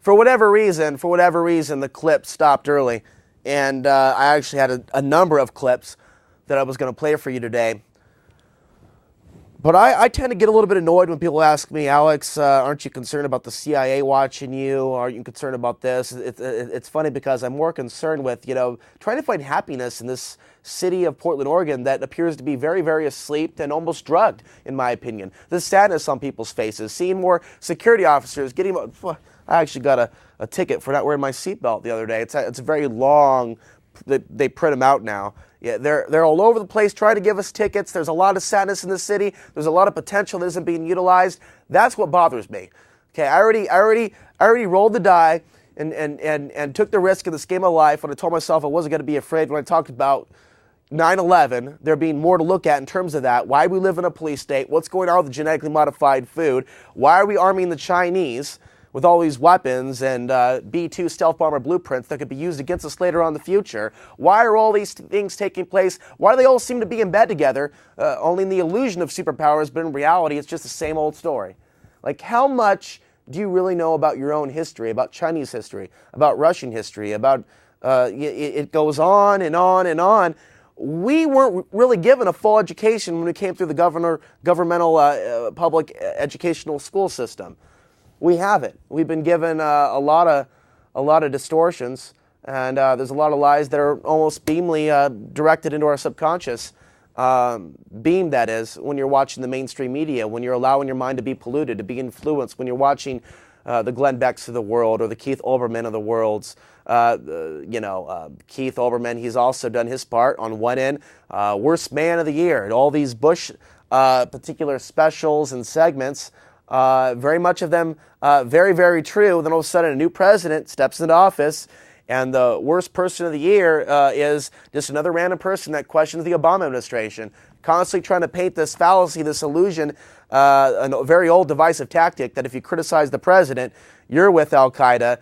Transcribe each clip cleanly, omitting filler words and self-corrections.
for whatever reason, the clip stopped early. And I actually had a number of clips that I was going to play for you today. But I tend to get a little bit annoyed when people ask me, Alex, aren't you concerned about the CIA watching you? Aren't you concerned about this? It's funny because I'm more concerned with, trying to find happiness in this city of Portland, Oregon that appears to be very, very asleep and almost drugged, in my opinion. The sadness on people's faces, seeing more security officers getting... I actually got a ticket for not wearing my seatbelt the other day. It's very long. They print them out now. Yeah, they're all over the place trying to give us tickets. There's a lot of sadness in the city. There's a lot of potential that isn't being utilized. That's what bothers me. Okay, I already rolled the die and took the risk in this game of life when I told myself I wasn't going to be afraid. When I talked about 9/11, there being more to look at in terms of that. Why we live in a police state? What's going on with the genetically modified food? Why are we arming the Chinese with all these weapons and B-2 stealth bomber blueprints that could be used against us later on in the future? Why are all these things taking place? Why do they all seem to be in bed together, only in the illusion of superpowers, but in reality it's just the same old story? Like, how much do you really know about your own history, about Chinese history, about Russian history, about, it goes on and on and on. We weren't really given a full education when we came through the governmental public educational school system. We haven't. We've been given a lot of distortions, and there's a lot of lies that are almost beamly directed into our subconscious. Beam, that is, when you're watching the mainstream media, when you're allowing your mind to be polluted, to be influenced, when you're watching the Glenn Becks of the world or the Keith Olbermann of the worlds. Keith Olbermann, he's also done his part on one end. Worst man of the year, and all these Bush particular specials and segments. Very much of them very, very true. Then all of a sudden a new president steps into office, and the worst person of the year is just another random person that questions the Obama administration, constantly trying to paint this fallacy, this illusion, a very old divisive tactic that if you criticize the president, you're with Al-Qaeda,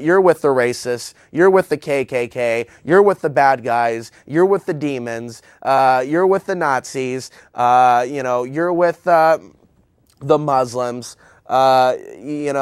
you're with the racists, you're with the KKK, you're with the bad guys, you're with the demons, you're with the Nazis, you're with... the Muslims, you're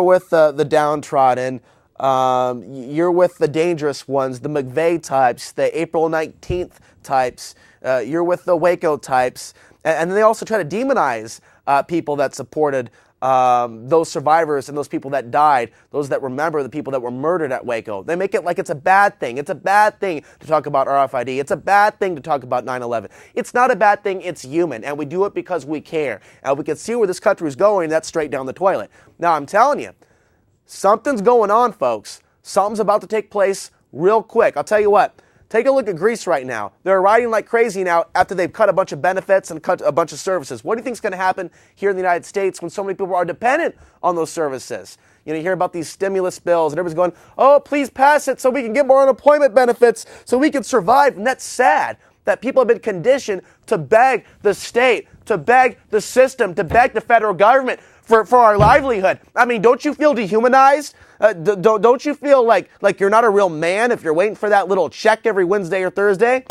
with the downtrodden, you're with the dangerous ones, the McVeigh types, the April 19th types, you're with the Waco types, and they also try to demonize people that supported those survivors and those people that died, those that remember the people that were murdered at Waco. They make it like it's a bad thing. It's a bad thing to talk about RFID. It's a bad thing to talk about 9/11. It's not a bad thing. It's human, and we do it because we care. And we can see where this country is going. That's straight down the toilet. Now, I'm telling you, something's going on, folks. Something's about to take place real quick. I'll tell you what. Take a look at Greece right now. They're riding like crazy now after they've cut a bunch of benefits and cut a bunch of services. What do you think is going to happen here in the United States when so many people are dependent on those services? You hear about these stimulus bills and everybody's going, oh, please pass it so we can get more unemployment benefits so we can survive. And that's sad that people have been conditioned to beg the state, to beg the system, to beg the federal government for our livelihood. I mean, don't you feel dehumanized? Don't you feel like you're not a real man if you're waiting for that little check every Wednesday or Thursday?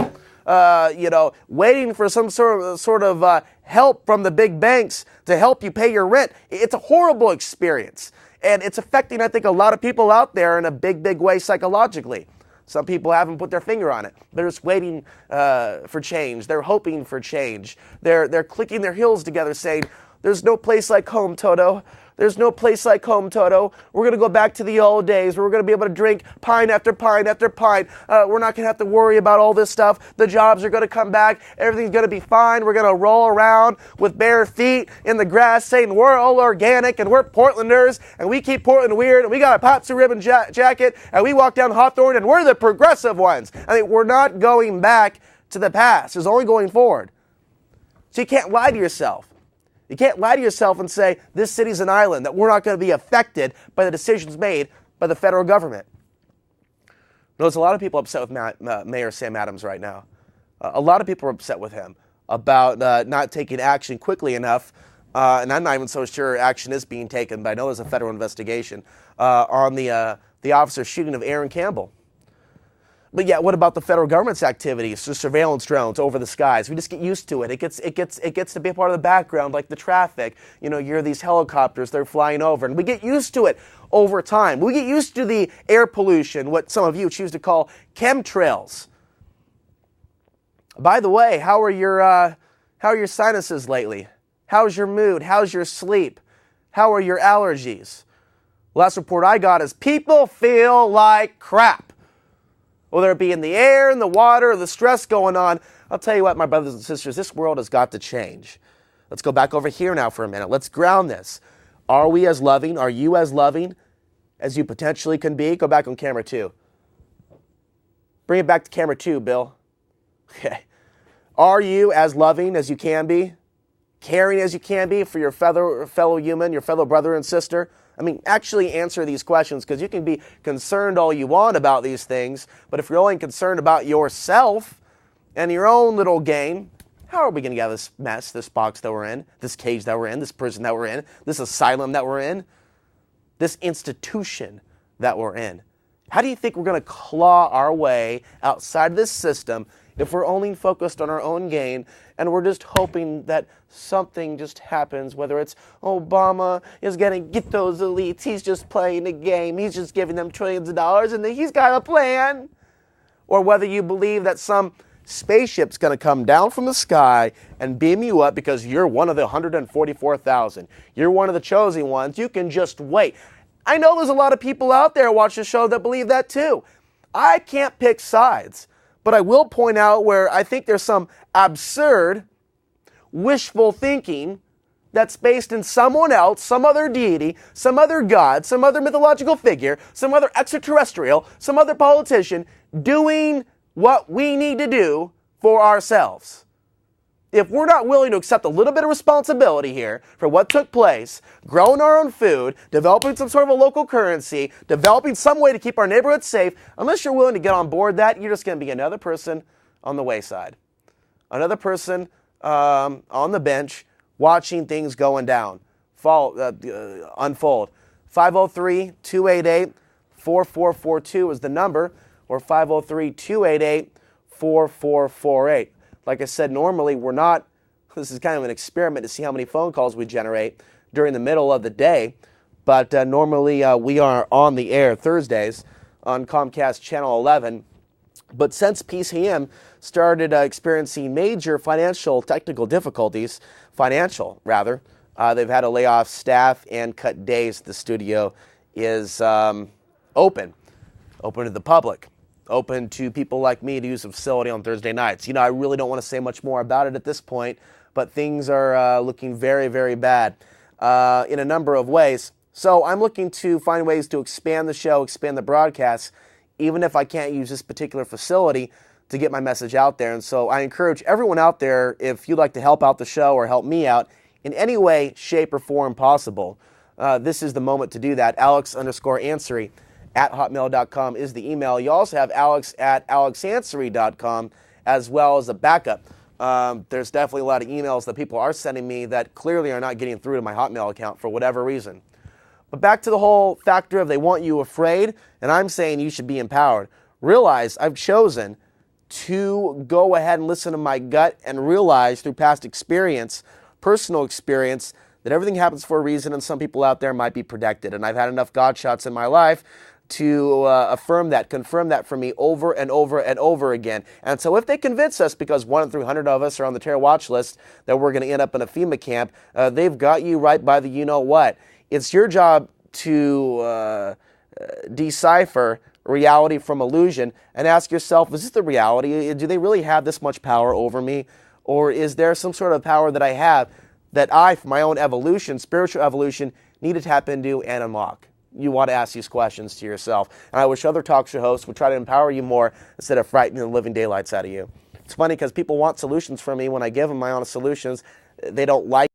Waiting for some sort of help from the big banks to help you pay your rent. It's a horrible experience. And it's affecting, I think, a lot of people out there in a big, big way psychologically. Some people haven't put their finger on it. They're just waiting for change. They're hoping for change. They're clicking their heels together saying, there's no place like home, Toto. There's no place like home, Toto. We're going to go back to the old days where we're going to be able to drink pint after pint after pint. We're not going to have to worry about all this stuff. The jobs are going to come back. Everything's going to be fine. We're going to roll around with bare feet in the grass saying we're all organic and we're Portlanders and we keep Portland weird and we got a Popsy ribbon jacket and we walk down Hawthorne and we're the progressive ones. I mean, we're not going back to the past. It's only going forward. So you can't lie to yourself. You can't lie to yourself and say this city's an island, that we're not going to be affected by the decisions made by the federal government. There's a lot of people upset with Mayor Sam Adams right now. A lot of people are upset with him about not taking action quickly enough, and I'm not even so sure action is being taken, but I know there's a federal investigation on the officer shooting of Aaron Campbell. But yet, what about the federal government's activities, the surveillance drones over the skies? We just get used to it. It gets to be a part of the background, like the traffic. You know, you're these helicopters, they're flying over, and we get used to it over time. We get used to the air pollution, what some of you choose to call chemtrails. By the way, how are your sinuses lately? How's your mood? How's your sleep? How are your allergies? Last report I got is people feel like crap. Whether it be in the air, in the water, or the stress going on, I'll tell you what, my brothers and sisters, this world has got to change. Let's go back over here now for a minute. Let's ground this. Are we as loving? Are you as loving as you potentially can be? Go back on camera 2. Bring it back to camera 2, Bill. Okay. Are you as loving as you can be? Caring as you can be for your fellow human, your fellow brother and sister? I mean, actually answer these questions, because you can be concerned all you want about these things, but if you're only concerned about yourself and your own little game, how are we going to get out of this mess, this box that we're in, this cage that we're in, this prison that we're in, this asylum that we're in, this institution that we're in? How do you think we're going to claw our way outside of this system if we're only focused on our own gain and we're just hoping that something just happens, whether it's Obama is going to get those elites, he's just playing a game, he's just giving them trillions of dollars and then he's got a plan, or whether you believe that some spaceship's going to come down from the sky and beam you up because you're one of the 144,000. You're one of the chosen ones. You can just wait. I know there's a lot of people out there watch the show that believe that too. I can't pick sides. But I will point out where I think there's some absurd, wishful thinking that's based in someone else, some other deity, some other god, some other mythological figure, some other extraterrestrial, some other politician doing what we need to do for ourselves. If we're not willing to accept a little bit of responsibility here for what took place, growing our own food, developing some sort of a local currency, developing some way to keep our neighborhood safe, unless you're willing to get on board that, you're just going to be another person on the wayside. Another person on the bench watching things going down, unfold. 503-288-4442 is the number, or 503-288-4448. Like I said, normally this is kind of an experiment to see how many phone calls we generate during the middle of the day, but normally we are on the air Thursdays on Comcast Channel 11. But since PCM started experiencing major technical difficulties, they've had to lay off staff and cut days. The studio is open to the public. Open to people like me to use the facility on Thursday nights. You know, I really don't want to say much more about it at this point, but things are looking very, very bad in a number of ways. So I'm looking to find ways to expand the show, expand the broadcasts, even if I can't use this particular facility to get my message out there. And so I encourage everyone out there, if you'd like to help out the show or help me out in any way, shape, or form possible, this is the moment to do that. Alex_Ansary at hotmail.com is the email. You also have alex@alexansary.com as well as a backup. There's definitely a lot of emails that people are sending me that clearly are not getting through to my Hotmail account for whatever reason. But back to the whole factor of they want you afraid, and I'm saying you should be empowered. Realize I've chosen to go ahead and listen to my gut and realize through past experience, personal experience, that everything happens for a reason and some people out there might be protected. And I've had enough God shots in my life to affirm that, confirm that for me over and over and over again. And so if they convince us, because 1 in 300 of us are on the terror watch list, that we're going to end up in a FEMA camp, they've got you right by the you-know-what. It's your job to decipher reality from illusion and ask yourself, is this the reality? Do they really have this much power over me? Or is there some sort of power that I have that I, for my own evolution, spiritual evolution, need to tap into and unlock? You want to ask these questions to yourself. And I wish other talk show hosts would try to empower you more instead of frightening the living daylights out of you. It's funny because people want solutions from me. When I give them my own solutions, they don't like